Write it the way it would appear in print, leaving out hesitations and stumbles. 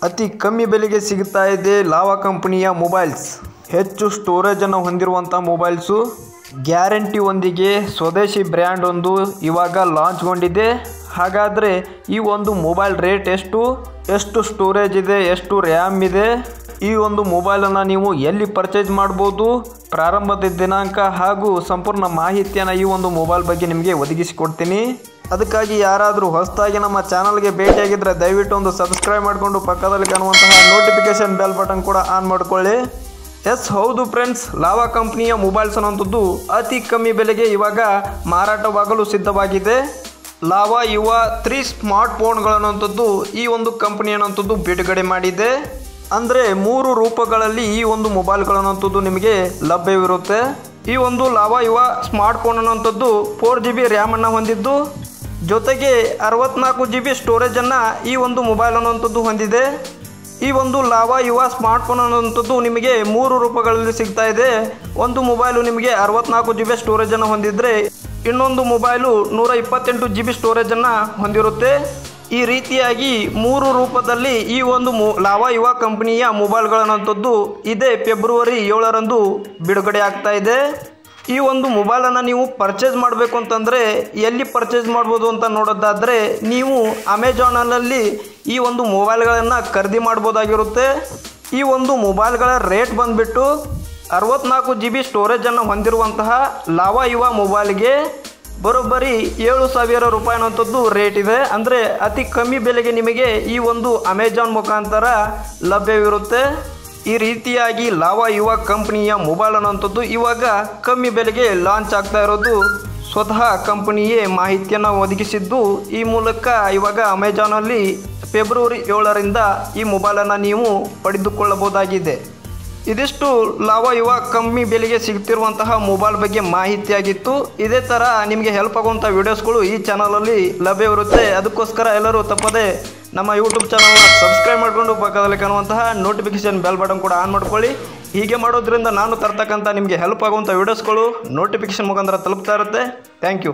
ಅತಿ ಕಮ್ಮಿ ಬೆಲೆಗೆ ಸಿಗುತ್ತಾ ಇದೆ ಲಾವಾ ಕಂಪನಿಯ ಮೊಬೈಲ್ಸ್. ಹೆಚ್ಚು ಸ್ಟೋರೇಜ್ ಅನ್ನು ಹೊಂದಿರುವಂಥ ಮೊಬೈಲ್ಸು, ಗ್ಯಾರಂಟಿ ಒಂದಿಗೆ ಸ್ವದೇಶಿ ಬ್ರ್ಯಾಂಡ್ ಒಂದು ಇವಾಗ ಲಾಂಚ್ಗೊಂಡಿದೆ. ಹಾಗಾದರೆ ಈ ಒಂದು ಮೊಬೈಲ್ ರೇಟ್ ಎಷ್ಟು ಸ್ಟೋರೇಜ್ ಇದೆ, ಎಷ್ಟು ರ್ಯಾಮ್ ಇದೆ, ಈ ಒಂದು ಮೊಬೈಲನ್ನು ನೀವು ಎಲ್ಲಿ ಪರ್ಚೇಸ್ ಮಾಡ್ಬೋದು, ಪ್ರಾರಂಭದ ದಿನಾಂಕ ಹಾಗೂ ಸಂಪೂರ್ಣ ಮಾಹಿತಿಯನ್ನು ಈ ಒಂದು ಮೊಬೈಲ್ ಬಗ್ಗೆ ನಿಮಗೆ ಒದಗಿಸಿಕೊಡ್ತೀನಿ. ಅದಕ್ಕಾಗಿ ಯಾರಾದರೂ ಹೊಸದಾಗಿ ನಮ್ಮ ಚಾನಲ್ಗೆ ಭೇಟಿಯಾಗಿದ್ದರೆ ದಯವಿಟ್ಟು ಒಂದು ಸಬ್ಸ್ಕ್ರೈಬ್ ಮಾಡಿಕೊಂಡು ಪಕ್ಕದಲ್ಲಿ ಕಾಣುವಂತಹ ನೋಟಿಫಿಕೇಶನ್ ಬೆಲ್ ಬಟನ್ ಕೂಡ ಆನ್ ಮಾಡಿಕೊಳ್ಳಿ. ಎಸ್ ಹೌದು ಫ್ರೆಂಡ್ಸ್, ಲಾವಾ ಕಂಪ್ನಿಯ ಮೊಬೈಲ್ಸ್ ಅನ್ನೋಂಥದ್ದು ಅತಿ ಕಮ್ಮಿ ಬೆಲೆಗೆ ಇವಾಗ ಮಾರಾಟವಾಗಲು ಸಿದ್ಧವಾಗಿದೆ. ಲಾವಾ ಯುವ 3 ಸ್ಮಾರ್ಟ್ ಫೋನ್ಗಳನ್ನುವಂಥದ್ದು ಈ ಒಂದು ಕಂಪನಿ ಅನ್ನೋಂಥದ್ದು ಬಿಡುಗಡೆ ಮಾಡಿದೆ. ಅಂದರೆ 3 ರೂಪಗಳಲ್ಲಿ ಈ ಒಂದು ಮೊಬೈಲ್ಗಳನ್ನುವಂಥದ್ದು ನಿಮಗೆ ಲಭ್ಯವಿರುತ್ತೆ. ಈ ಒಂದು ಲಾವಾ ಯುವ ಸ್ಮಾರ್ಟ್ ಫೋನ್ ಅನ್ನುವಂಥದ್ದು 4GB ರ್ಯಾಮನ್ನು ಹೊಂದಿದ್ದು, ಜೊತೆಗೆ 64 GB ಸ್ಟೋರೇಜನ್ನು ಈ ಒಂದು ಮೊಬೈಲ್ ಅನ್ನುವಂಥದ್ದು ಹೊಂದಿದೆ. ಈ ಒಂದು ಲಾವಾ ಯುವ ಸ್ಮಾರ್ಟ್ ಫೋನ್ ಅನ್ನುವಂಥದ್ದು ನಿಮಗೆ 3 ರೂಪಗಳಲ್ಲಿ ಸಿಗ್ತಾ ಇದೆ. ಒಂದು ಮೊಬೈಲು ನಿಮಗೆ 64 GB ಸ್ಟೋರೇಜನ್ನು ಹೊಂದಿದ್ರೆ, ಇನ್ನೊಂದು ಮೊಬೈಲು 128 GB ಸ್ಟೋರೇಜನ್ನು ಹೊಂದಿರುತ್ತೆ. ಈ ರೀತಿಯಾಗಿ 3 ರೂಪದಲ್ಲಿ ಈ ಒಂದು ಲಾವಾ ಯುವ ಕಂಪನಿಯ ಮೊಬೈಲ್ಗಳನ್ನಂಥದ್ದು ಇದೇ ಫೆಬ್ರವರಿ 7ರಂದು ಬಿಡುಗಡೆ ಆಗ್ತಾ ಇದೆ. ಈ ಒಂದು ಮೊಬೈಲನ್ನು ನೀವು ಪರ್ಚೇಸ್ ಮಾಡಬೇಕು ಅಂತಂದರೆ ಎಲ್ಲಿ ಪರ್ಚೇಸ್ ಮಾಡ್ಬೋದು ಅಂತ ನೋಡೋದಾದರೆ, ನೀವು ಅಮೆಜಾನಲ್ಲಿ ಈ ಒಂದು ಮೊಬೈಲ್ಗಳನ್ನು ಖರೀದಿ ಮಾಡ್ಬೋದಾಗಿರುತ್ತೆ. ಈ ಒಂದು ಮೊಬೈಲ್ಗಳ ರೇಟ್ ಬಂದುಬಿಟ್ಟು 64 GB ಸ್ಟೋರೇಜನ್ನು ಹೊಂದಿರುವಂತಹ ಲಾವಾ ಯುವ ಮೊಬೈಲ್ಗೆ ಬರೋಬ್ಬರಿ 7,000 ರೂಪಾಯಿ ಅನ್ನೋಂಥದ್ದು ರೇಟ್ ಇದೆ. ಅಂದರೆ ಅತಿ ಕಮ್ಮಿ ಬೆಲೆಗೆ ನಿಮಗೆ ಈ ಒಂದು ಅಮೆಜಾನ್ ಮುಖಾಂತರ ಲಭ್ಯವಿರುತ್ತೆ. ಈ ರೀತಿಯಾಗಿ ಲಾವಾ ಯುವ ಕಂಪನಿಯ ಮೊಬೈಲ್ ಅನ್ನೋಂಥದ್ದು ಇವಾಗ ಕಮ್ಮಿ ಬೆಲೆಗೆ ಲಾಂಚ್ ಆಗ್ತಾ ಇರೋದು ಸ್ವತಃ ಕಂಪನಿಯೇ ಮಾಹಿತಿಯನ್ನು ಒದಗಿಸಿದ್ದು. ಈ ಮೂಲಕ ಇವಾಗ ಅಮೆಜಾನಲ್ಲಿ ಫೆಬ್ರವರಿ 7ರಿಂದ ಈ ಮೊಬೈಲನ್ನು ನೀವು ಪಡೆದುಕೊಳ್ಳಬಹುದಾಗಿದೆ. ಇದಿಷ್ಟು ಲಾವಾ ಯುವ ಕಮ್ಮಿ ಬೆಲೆಗೆ ಸಿಗ್ತಿರುವಂತಹ ಮೊಬೈಲ್ ಬಗ್ಗೆ ಮಾಹಿತಿಯಾಗಿತ್ತು. ಇದೇ ಥರ ನಿಮಗೆ ಹೆಲ್ಪ್ ಆಗುವಂಥ ವೀಡಿಯೋಸ್ಗಳು ಈ ಚಾನಲಲ್ಲಿ ಲಭ್ಯವಿರುತ್ತೆ. ಅದಕ್ಕೋಸ್ಕರ ಎಲ್ಲರೂ ತಪ್ಪದೆ ನಮ್ಮ ಯೂಟ್ಯೂಬ್ ಚಾನಲ್ನ ಸಬ್ಸ್ಕ್ರೈಬ್ ಮಾಡಿಕೊಂಡು ಪಕ್ಕದಲ್ಲಿ ಕಾಣುವಂತಹ ನೋಟಿಫಿಕೇಶನ್ ಬೆಲ್ ಬಟನ್ ಕೂಡ ಆನ್ ಮಾಡ್ಕೊಳ್ಳಿ. ಹೀಗೆ ಮಾಡೋದ್ರಿಂದ ನಾನು ತರ್ತಕ್ಕಂಥ ನಿಮಗೆ ಹೆಲ್ಪ್ ಆಗುವಂಥ ವೀಡಿಯೋಸ್ಗಳು ನೋಟಿಫಿಕೇಶನ್ ಮುಖಾಂತರ ತಲುಪ್ತಾ ಇರುತ್ತೆ. Thank you.